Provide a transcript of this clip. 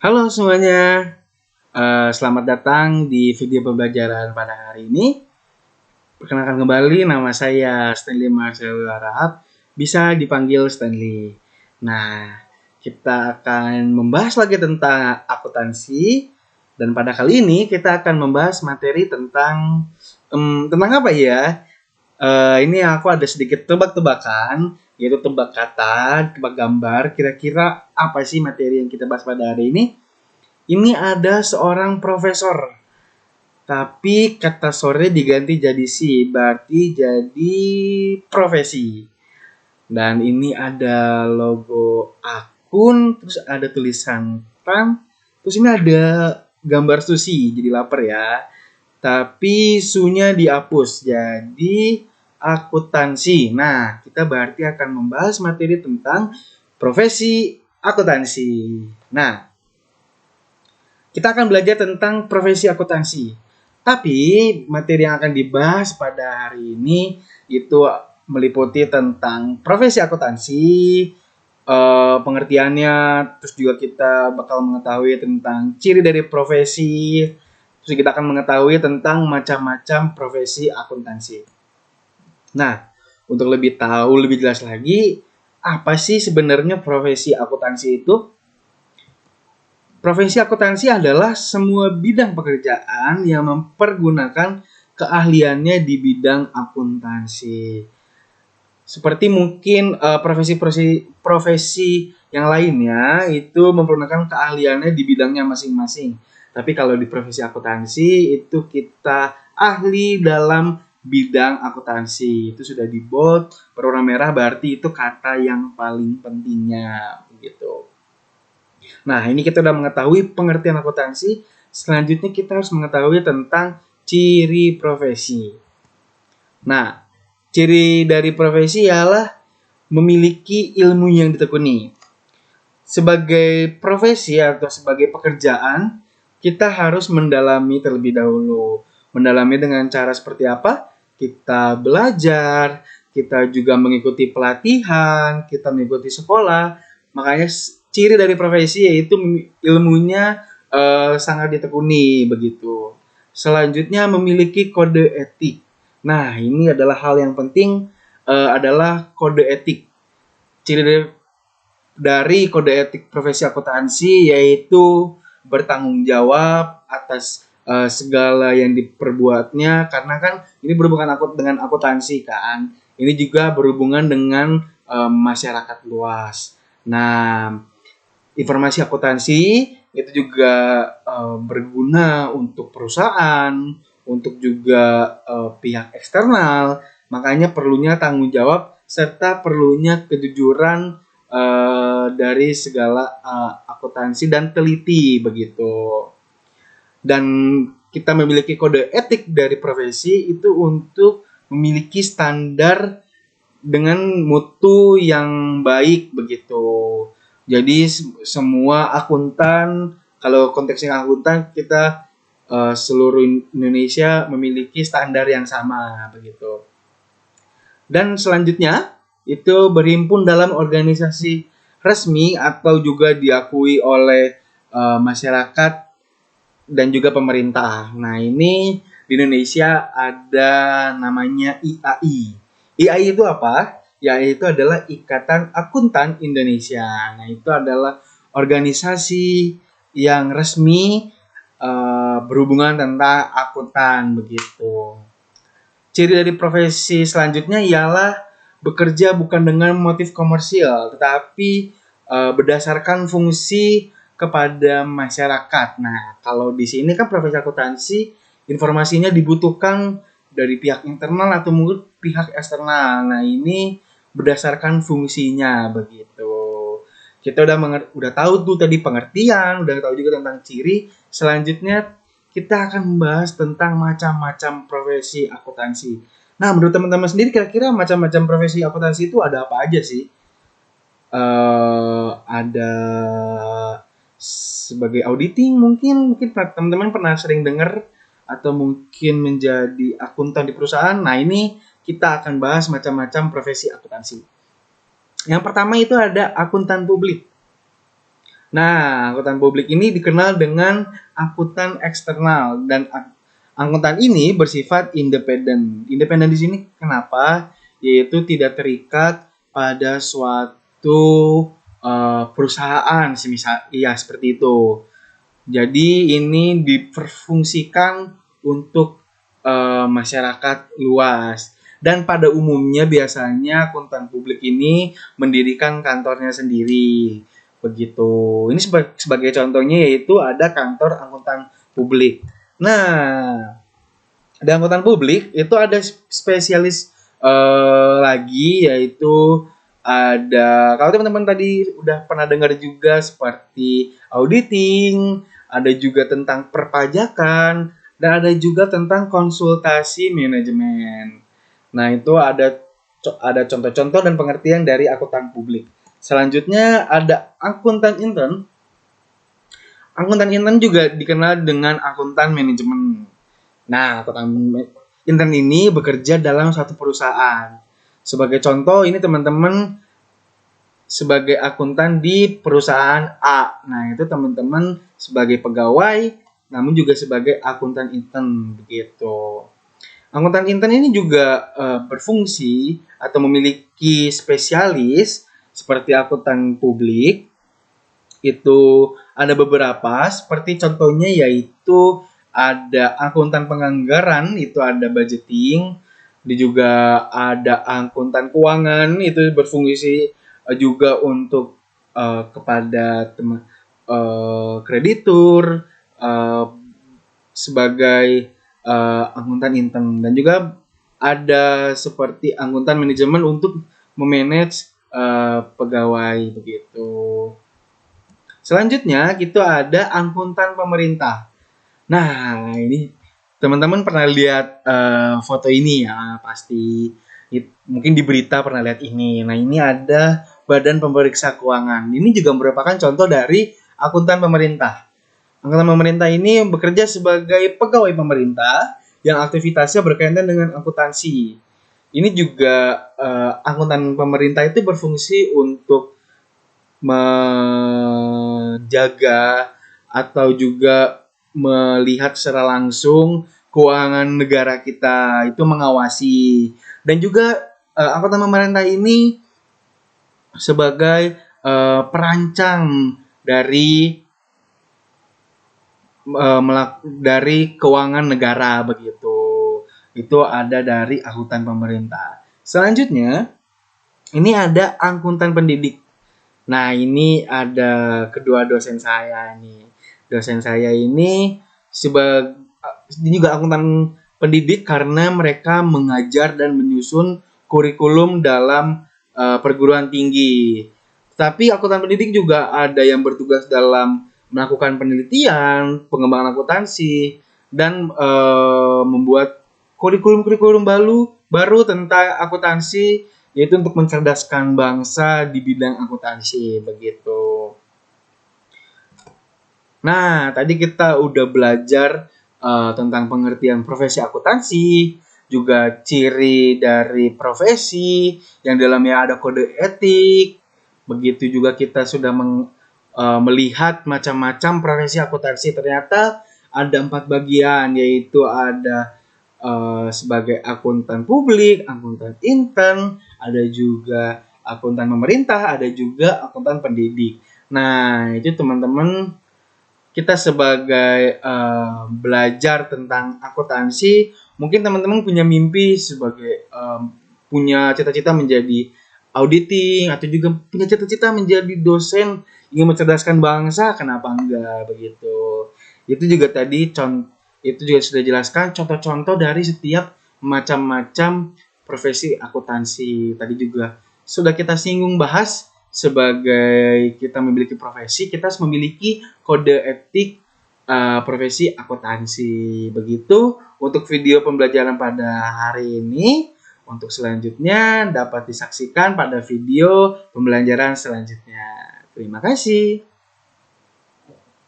Halo semuanya, selamat datang di video pembelajaran pada hari ini. Perkenalkan kembali, nama saya Stanley Marcel Harahap, bisa dipanggil Stanley. Nah, kita akan membahas lagi tentang akuntansi, dan pada kali ini kita akan membahas materi tentang apa ya? Ini aku ada sedikit tebak-tebakan, yaitu tebak kata, tebak gambar. Kira-kira apa sih materi yang kita bahas pada hari ini? Ini ada seorang profesor, tapi kata sore diganti jadi si, berarti jadi profesi. Dan ini ada logo akun, terus ada tulisan tam, terus ini ada gambar sushi, jadi lapar ya. Tapi sunya dihapus, jadi akuntansi. Nah, kita berarti akan membahas materi tentang profesi akuntansi. Nah, kita akan belajar tentang profesi akuntansi. Tapi materi yang akan dibahas pada hari ini itu meliputi tentang profesi akuntansi, pengertiannya, terus juga kita bakal mengetahui tentang ciri dari profesi, terus kita akan mengetahui tentang macam-macam profesi akuntansi. Nah, untuk lebih tahu lebih jelas lagi, apa sih sebenarnya profesi akuntansi itu? Profesi akuntansi adalah semua bidang pekerjaan yang mempergunakan keahliannya di bidang akuntansi. Seperti mungkin profesi yang lainnya itu mempergunakan keahliannya di bidangnya masing-masing. Tapi kalau di profesi akuntansi itu kita ahli dalam bidang akuntansi. Itu sudah di bold berwarna merah, berarti itu kata yang paling pentingnya begitu. Nah, ini kita sudah mengetahui pengertian akuntansi. Selanjutnya kita harus mengetahui tentang ciri profesi. Nah, ciri dari profesi ialah memiliki ilmu yang ditekuni. Sebagai profesi atau sebagai pekerjaan, kita harus mendalami terlebih dahulu. Mendalami dengan cara seperti apa? Kita belajar, kita juga mengikuti pelatihan, kita mengikuti sekolah. Makanya ciri dari profesi yaitu ilmunya sangat ditekuni begitu. Selanjutnya memiliki kode etik. Nah, ini adalah hal yang penting, adalah kode etik. Ciri dari kode etik profesi akuntansi yaitu bertanggung jawab atas segala yang diperbuatnya, karena kan ini berhubungan dengan akuntansi kan. Ini juga berhubungan dengan masyarakat luas. Nah, informasi akuntansi itu juga berguna untuk perusahaan, untuk juga pihak eksternal. Makanya perlunya tanggung jawab serta perlunya kejujuran dari segala akuntansi dan teliti begitu. Dan kita memiliki kode etik dari profesi itu untuk memiliki standar dengan mutu yang baik begitu. Jadi semua akuntan, kalau konteksnya akuntan, kita seluruh Indonesia memiliki standar yang sama begitu. Dan selanjutnya itu berhimpun dalam organisasi resmi atau juga diakui oleh masyarakat dan juga pemerintah. Nah, ini di Indonesia ada namanya IAI. IAI itu apa? IAI itu adalah Ikatan Akuntan Indonesia. Nah, itu adalah organisasi yang resmi berhubungan tentang akuntan begitu. Ciri dari profesi selanjutnya ialah bekerja bukan dengan motif komersial, tetapi berdasarkan fungsi kepada masyarakat. Nah, kalau di sini kan profesi akuntansi, informasinya dibutuhkan dari pihak internal atau mungkin pihak eksternal. Nah, ini berdasarkan fungsinya begitu. Kita udah tahu tuh tadi pengertian, udah tahu juga tentang ciri. Selanjutnya kita akan membahas tentang macam-macam profesi akuntansi. Nah, menurut teman-teman sendiri kira-kira macam-macam profesi akuntansi itu ada apa aja sih? Ada sebagai auditing mungkin teman-teman pernah sering dengar, atau mungkin menjadi akuntan di perusahaan. Nah, ini kita akan bahas macam-macam profesi akuntansi. Yang pertama itu ada akuntan publik. Nah, akuntan publik ini dikenal dengan akuntan eksternal dan akuntan ini bersifat independen. Independen di sini kenapa? Yaitu tidak terikat pada suatu perusahaan, semisal iya seperti itu. Jadi ini diperfungsikan untuk masyarakat luas. Dan pada umumnya biasanya akuntan publik ini mendirikan kantornya sendiri. Begitu. Ini sebagai contohnya yaitu ada kantor akuntan publik. Nah, di akuntan publik itu ada spesialis lagi yaitu ada kalau teman-teman tadi udah pernah dengar juga seperti auditing, ada juga tentang perpajakan, dan ada juga tentang konsultasi manajemen. Nah, itu ada contoh-contoh dan pengertian dari akuntan publik. Selanjutnya ada akuntan intern. Akuntan intern juga dikenal dengan akuntan manajemen. Nah, akuntan intern ini bekerja dalam satu perusahaan. Sebagai contoh, ini teman-teman sebagai akuntan di perusahaan A. Nah, itu teman-teman sebagai pegawai, namun juga sebagai akuntan intern begitu. Akuntan intern ini juga berfungsi atau memiliki spesialis seperti akuntan publik. Itu ada beberapa, seperti contohnya yaitu ada akuntan penganggaran, itu ada budgeting, juga ada akuntan keuangan, itu berfungsi juga untuk kepada teman kreditur sebagai akuntan intern, dan juga ada seperti akuntan manajemen untuk memanage pegawai begitu. Selanjutnya kita ada akuntan pemerintah. Nah, ini teman-teman pernah lihat foto ini ya, pasti mungkin di berita pernah lihat ini. Nah, ini ada Badan Pemeriksa Keuangan. Ini juga merupakan contoh dari akuntan pemerintah. Akuntan pemerintah ini bekerja sebagai pegawai pemerintah yang aktivitasnya berkaitan dengan akuntansi. Ini juga akuntan pemerintah itu berfungsi untuk menjaga atau juga melihat secara langsung keuangan negara kita, itu mengawasi. Dan juga akuntan pemerintah ini sebagai perancang dari keuangan negara begitu. Itu ada dari akuntan pemerintah. Selanjutnya ini ada akuntan pendidik. Nah, ini ada kedua dosen saya nih. Dosen saya ini juga akuntan pendidik karena mereka mengajar dan menyusun kurikulum dalam perguruan tinggi. Tapi akuntan pendidik juga ada yang bertugas dalam melakukan penelitian, pengembangan akuntansi, dan membuat kurikulum-kurikulum baru tentang akuntansi, yaitu untuk mencerdaskan bangsa di bidang akuntansi begitu. Nah, tadi kita udah belajar tentang pengertian profesi akuntansi, juga ciri dari profesi yang dalamnya ada kode etik. Begitu juga kita sudah melihat macam-macam profesi akuntansi. Ternyata ada 4 bagian, yaitu ada sebagai akuntan publik, akuntan intern, ada juga akuntan pemerintah, ada juga akuntan pendidik. Nah, itu teman-teman, kita sebagai belajar tentang akuntansi, mungkin teman-teman punya mimpi sebagai punya cita-cita menjadi auditing, atau juga punya cita-cita menjadi dosen ingin mencerdaskan bangsa, kenapa enggak begitu. Itu juga tadi itu juga sudah jelaskan contoh-contoh dari setiap macam-macam profesi akuntansi. Tadi juga sudah kita singgung bahas, sebagai kita memiliki profesi, kita harus memiliki kode etik profesi akuntansi. Begitu untuk video pembelajaran pada hari ini. Untuk selanjutnya dapat disaksikan pada video pembelajaran selanjutnya. Terima kasih.